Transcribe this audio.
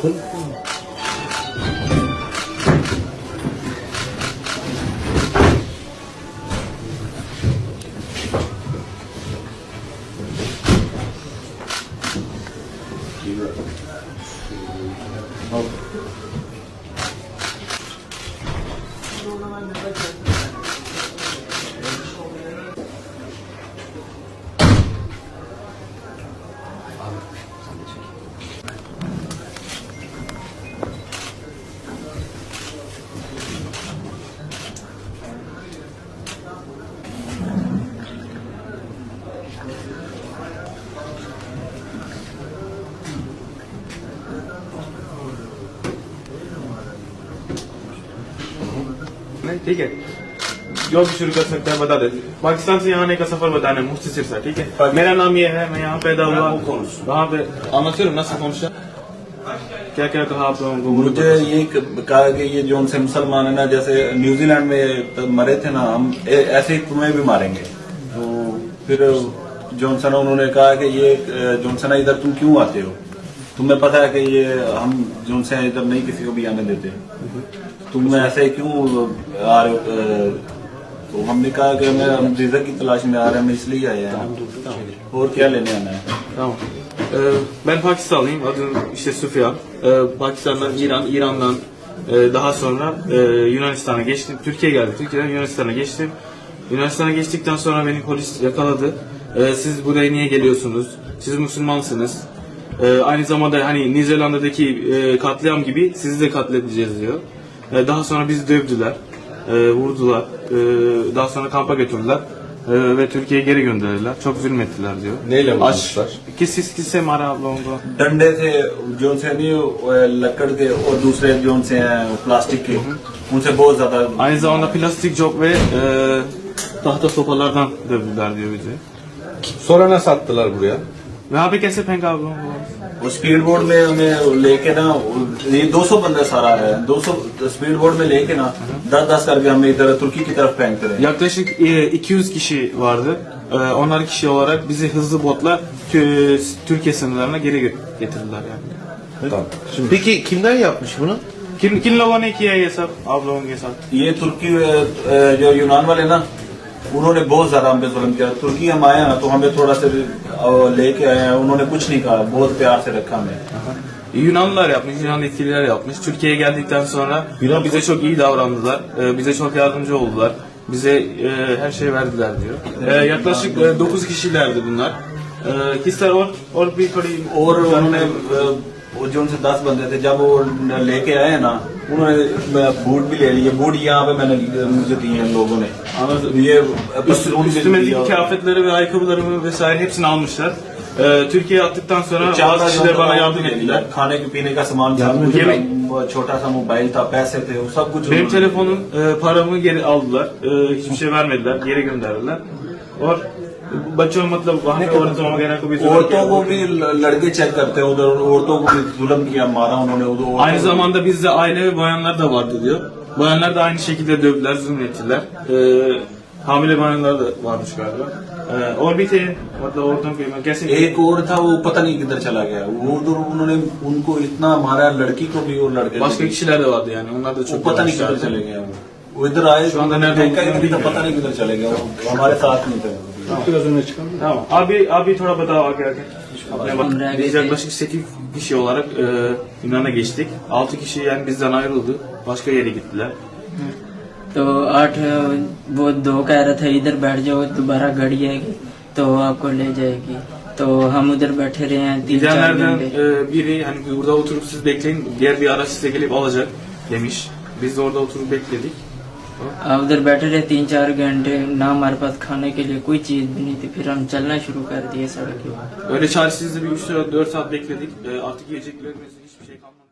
खोल। ठीक है, जो भी शुरू कर सकते हैं बता देते। पाकिस्तान से यहाँ आने का सफर बताना है मुख्तसर सा, ठीक है। मेरा नाम ये है, मैं यहाँ पैदा हुआ, वहाँ पे anlatıyorum nasıl konuşacağım। क्या क्या कहा आप लोगों को? मुझे ये कहा कि ये जो उनसे मुसलमान है ना, जैसे न्यूजीलैंड में तो मरे थे ना, हम ऐसे ही तुम्हें भी मारेंगे। तो फिर जॉनसन उन्होंने कहा कि ये जॉनसन इधर तुम क्यों आते हो, तुम्हें पता है कि ये हम जॉनसन इधर नहीं किसी को भी आने देते, तुम ऐसे क्यों आ रहे हो। तो हमने कहा कि हम वीजा की तलाश में आ रहे हैं, हम इसलिए आए हैं, और क्या लेने आना है। Tamam. Ben Pakistanlıyım. Adım işte Süfyan. Pakistan'dan İran'dan daha sonra Yunanistan'a geçtim. Türkiye'ye geldim. Türkiye'den Yunanistan'a geçtim. Yunanistan'a geçtikten sonra beni polis yakaladı. Siz buraya niye geliyorsunuz? Siz Müslümansınız. Aynı zamanda hani New Zealanda'daki katliam gibi sizi de katledeceğiz diyor. Daha sonra bizi dövdüler, vurdular. Daha sonra kampa götürdüler. Ve Türkiye'ye geri gönderdiler. Çok zulmettiler diyor. Neyle vurmuşlar? किससे मारा आप लोगों को? डंडे से जो से नहीं लकड़ के, और दूसरे जो से हैं प्लास्टिक के, उनसे बहुत ज्यादा। Aynı zamanda plastik cop ve tahta sopalardan dövdüler diyor bize. Sonra nasıl attılar buraya? वहाँ पे कैसे फेंका आप लोगों को? वो स्पीड बोर्ड में हमें लेके ना, ये 200 बंदा सारा है, 200 स्पीड बोर्ड में लेके ना 10-10 करके हमें इधर तुर्की की तरफ फेंकते रहे। Yaklaşık 200 kişi vardı. Onlar kişi olarak bizi hızlı botla Türkiye sınırlarına geri getirdiler yani. Tamam. Peki kimler yapmış bunu? किन लोगों ने किया ये सब आप लोगों के साथ? ये तुर्की जो यूनान वाले ना, उन्होंने बहुत ज्यादा हम पे जुल्म किया। तुर्की हम आए ना तो हमें थोड़ा सा लेके आए हैं, उन्होंने कुछ नहीं कहा, बहुत प्यार से रखा हमें। Yunanlılar yapmış, Yunan yetkililer yapmış. Türkiye'ye geldikten sonra bize çok iyi davrandılar, bize çok yardımcı oldular, bize her şey verdiler diyor. Yaklaşık 9 kişilerdi bunlar. Kisler और भी थोड़ी और उन्होंने वो जो उनसे 10 बंदे थे, जब वो लेके आए ना, उन्होंने बूट भी ले लिए। बूट यहाँ पे मैंने मुझे दिए हैं लोगों ने। ये üstümdeki kıyafetleri ve ayakkabılarımı vesaire hepsini almışlar. Türkiye'ye attıktan sonra bazı kişiler bana yardım ettiler. खाने के पीने का सामान, छोटा सा मोबाइल था, पैसे थे, वो सब कुछ। Benim telefonum, paramı geri aldılar. Hiçbir şey vermediler, geri gönderdiler. और बच्चों मतलब वहाँ पे औरतों वगैरह को भी औरतों को भी लड़के चेक करते हैं उधर, औरतों को भी जुल्म किया, मारा उन्होंने उधर। Aynı zamanda bizde aile ve bayanlar da vardı diyor. Bayanlar da aynı şekilde dövdüler, zulmettiler. Hamile bayanlar da varmış galiba. और भी थे मतलब औरतों के कैसे? एक और था, वो पता नहीं किधर चला गया। वो उधर उन्होंने उनको इतना मारा, लड़की को भी और लड़के को Başka भी। kişiler de vardı yani. Onlar da वो çok पता नहीं किधर चले गए वो इधर आए, şu anda nerede देखा ही नहीं था, पता नहीं किधर चले गए, वो हमारे साथ नहीं थे। Tamam. Abi थोड़ा बताओ आगे आगे. Biz yaklaşık 8 kişi olarak Yunan'a geçtik. 6 kişi yani bizden ayrıldı. Başka yere gittiler. तो 8 वो 2 कह रहा था इधर बैठ जाओ, दोबारा गाड़ी आएगी तो आपको ले जाएगी। तो हम उधर बैठे रहे हैं 3-4 Gidenlerden घंटे। biri hani burada oturup siz bekleyin, diğer bir araç size gelip alacak demiş. Biz de orada oturup bekledik. उधर बैठे रहे 3-4 घंटे, ना हमारे पास खाने के लिए कोई चीज भी नहीं थी। फिर हम चलना शुरू कर दिए सड़क पे। Öyle çaresizce bir 3-4 saat bekledik. Artık yiyeceklerimiz hiçbir şey kalmadı.